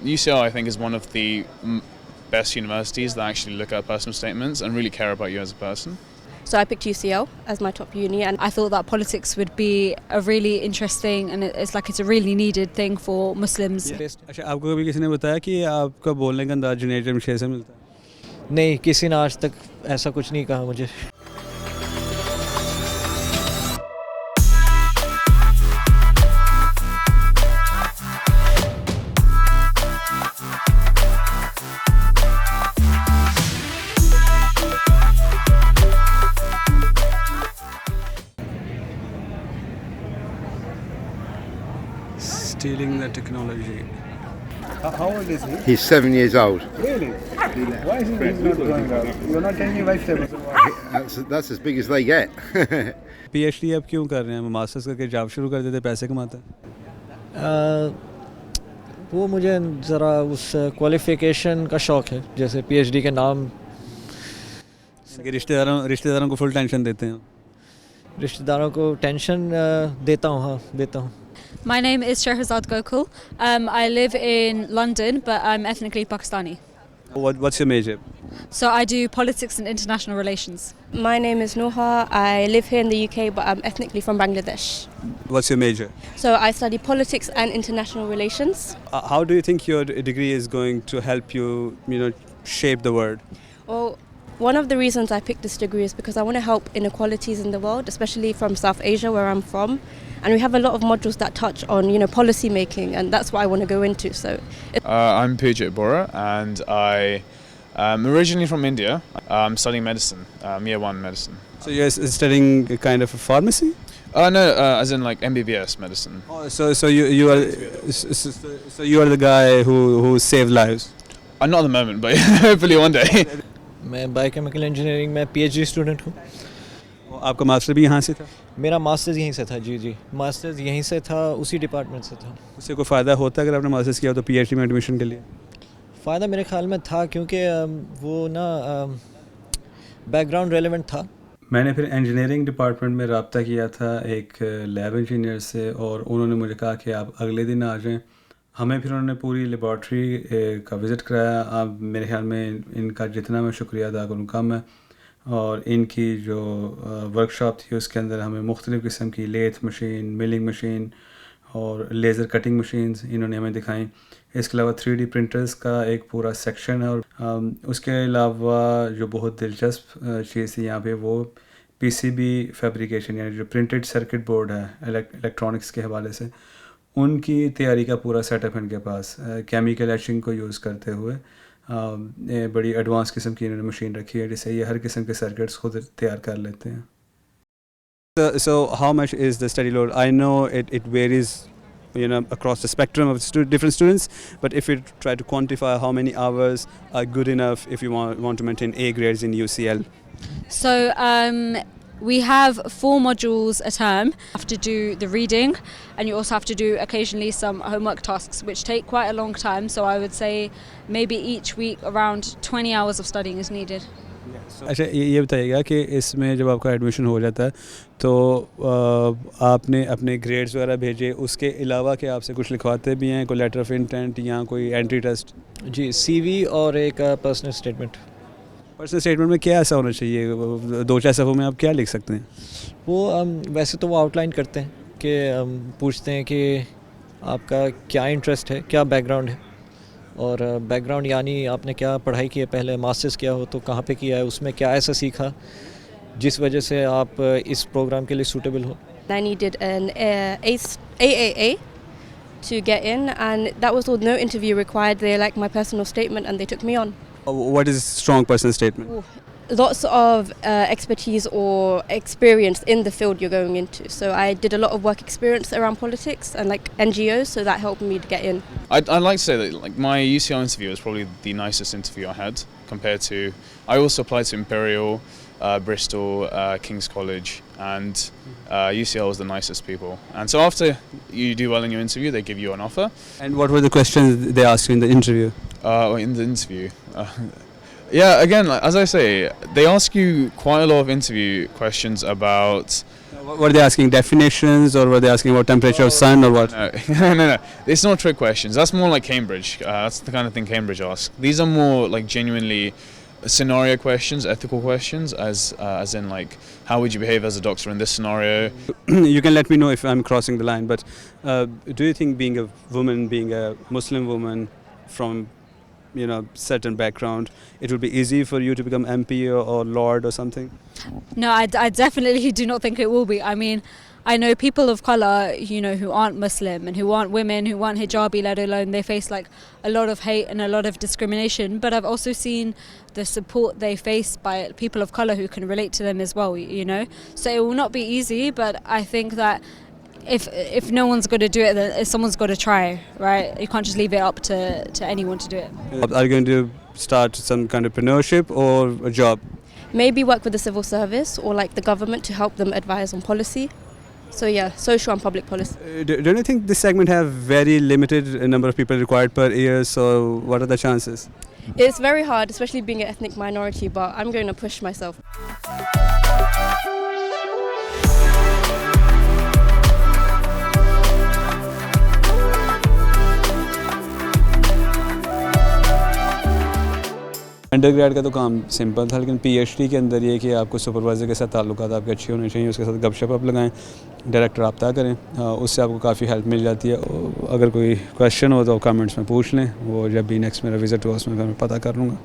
UCL, I think, is one of the best universities that actually look at personal statements and really care about you as a person. So I picked UCL as my top uni, and I thought that politics would be a really interesting, and it's a really needed thing for Muslims. अच्छा, आपको कभी किसी ने बताया कि आपका बोलने का अंदाज जुनैद जमशेद से मिलता है? नहीं, किसी ने आज तक ऐसा कुछ नहीं कहा मुझे। Stealing the technology. How old is he? He's 7 years old. Really? Why is he not growing up? You're not telling me lifestyle. That's as big as they get. PhD आप क्यों कर रहे हैं? मास्टर्स करके जॉब शुरू कर देते, पैसे कमाते हैं। वो मुझे ज़रा उस क्वालिफ़िकेशन का शौक़ है, जैसे PhD के नाम। रिश्तेदारों को फुल टेंशन देते हैं। रिश्तेदारों को टेंशन देता हूँ, हाँ देता हूँ। My name is Shahrazad Gokul. I live in London, but I'm ethnically Pakistani. What's your major? So I do politics and international relations. My name is Noha. I live here in the UK, but I'm ethnically from Bangladesh. What's your major? So I study politics and international relations. How do you think your degree is going to help you, shape the world? Well, one of the reasons I picked this degree is because I want to help inequalities in the world, especially from South Asia, where I'm from. And we have a lot of modules that touch on, policy making, and that's what I want to go into. So, I'm Pujit Bora, and I am originally from India. I'm studying medicine, year 1 medicine. So you're studying kind of a pharmacy? No, as in like MBBS medicine. Oh, so you are the guy who saved lives. Not at the moment, but hopefully one day. मैं biochemical engineering में PhD student हूँ। आपका master भी यहाँ से था? मेरा masters यहीं से था, जी मास्टर्स यहीं से था, उसी डिपार्टमेंट से था। उससे कोई फ़ायदा होता है अगर आपने मास्टर्स किया तो PhD में एडमिशन के लिए? फ़ायदा मेरे ख्याल में था, क्योंकि वो ना बैकग्राउंड रेलेवेंट था। मैंने फिर इंजीनियरिंग डिपार्टमेंट में रब्ता किया था एक लैब इंजीनियर से, और उन्होंने मुझे कहा कि आप अगले दिन आ जाएँ। हमें फिर उन्होंने पूरी लेबॉर्ट्री का विज़िट कराया। अब मेरे ख्याल में इनका जितना मैं शुक्रिया अदा करूँ कम है। और इनकी जो वर्कशॉप थी उसके अंदर हमें मुख्तलिफ़ किस्म की लेथ मशीन, मिलिंग मशीन और लेज़र कटिंग मशीन्स इन्होंने हमें दिखाई। इसके अलावा 3D प्रिंटर्स का एक पूरा सेक्शन है। और उसके अलावा जो बहुत दिलचस्प चीज़ थी यहाँ पे वो PCB फैब्रिकेशन, यानी जो प्रिंटेड सर्किट बोर्ड है इलेक्ट्रॉनिक्स के हवाले से, उनकी तैयारी का पूरा सेटअप इनके पास। केमिकल एचिंग को यूज़ करते हुए बड़ी एडवांस किस्म की इन्होंने मशीन रखी है जिससे ये हर किस्म के सर्किट्स खुद तैयार कर लेते हैं। So how much is the study load? I know it varies, across the spectrum of different students, but if you try to quantify how many hours are good enough if you want to maintain A grades in UCL? So we have 4 modules a term. You have to do the reading, and you also have to do occasionally some homework tasks, which take quite a long time. So I would say maybe each week around 20 hours of studying is needed. अच्छा, ये बताइएगा कि इसमें जब आपका admission हो जाता है तो आपने अपने ग्रेड्स वगैरह भेजे, उसके अलावा कि आपसे कुछ लिखवाते भी हैं, कोई लेटर ऑफ इंटेंट या कोई एंट्री टेस्ट? जी, CV और एक पर्सनल स्टेटमेंट। पर्सनल स्टेटमेंट में क्या ऐसा होना चाहिए? 2-4 सफ़ों में आप क्या लिख सकते हैं? वो वैसे तो वो आउटलाइन करते हैं कि पूछते हैं कि आपका क्या इंटरेस्ट है, क्या बैकग्राउंड है, और बैकग्राउंड यानी आपने क्या पढ़ाई की है, पहले मास्टर्स किया हो तो कहाँ पे किया है, उसमें क्या ऐसा सीखा जिस वजह से आप इस प्रोग्राम के लिए सूटेबल हो। I needed an AAA to get in, and that was all, no interview required. They liked my personal statement and they took me on. What is strong personal statement? Ooh, lots of expertise or experience in the field you're going into. So I did a lot of work experience around politics and like NGOs, so that helped me to get in. I'd like to say that my UCL interview was probably the nicest interview I had compared to. I also applied to Imperial, Bristol, King's College, and UCL was the nicest people. And so after you do well in your interview, they give you an offer. And what were the questions they asked you in the interview? In the interview, Yeah, again, like, as I say, they ask you quite a lot of interview questions about. Were they asking definitions, or were they asking about temperature of sun, or what? No, no. It's not trick questions. That's more like Cambridge. That's the kind of thing Cambridge asks. These are more like genuinely scenario questions, ethical questions, as in like, how would you behave as a doctor in this scenario? You can let me know if I'm crossing the line, but do you think being a woman, being a Muslim woman from certain background, it would be easy for you to become MP or Lord or something? No, I definitely do not think it will be. I mean, I know people of colour, who aren't Muslim and who aren't women, who aren't hijabi, let alone they face like a lot of hate and a lot of discrimination. But I've also seen the support they face by people of colour who can relate to them as well, So it will not be easy, but I think that if no one's going to do it, then someone's got to try, right? You can't just leave it up to anyone to do it. Are you going to start some kind of entrepreneurship or a job? Maybe work with the civil service or like the government to help them advise on policy. So yeah, social and public policy. Don't you think this segment have very limited number of people required per year? So what are the chances? It's very hard, especially being an ethnic minority, but I'm going to push myself. Undergrad का तो काम simple था, लेकिन PhD के अंदर ये कि आपको सुपरवाइज़र के साथ ताल्लुकात आपके अच्छे होने चाहिए, उसके साथ गपशप आप लगाएं, डायरेक्ट रब्ता करें, उससे आपको काफ़ी हेल्प मिल जाती है। अगर कोई क्वेश्चन हो तो कमेंट्स में पूछ लें, वो जब भी नेक्स्ट मेरा विज़िट हो उसमें मैं पता कर लूँगा।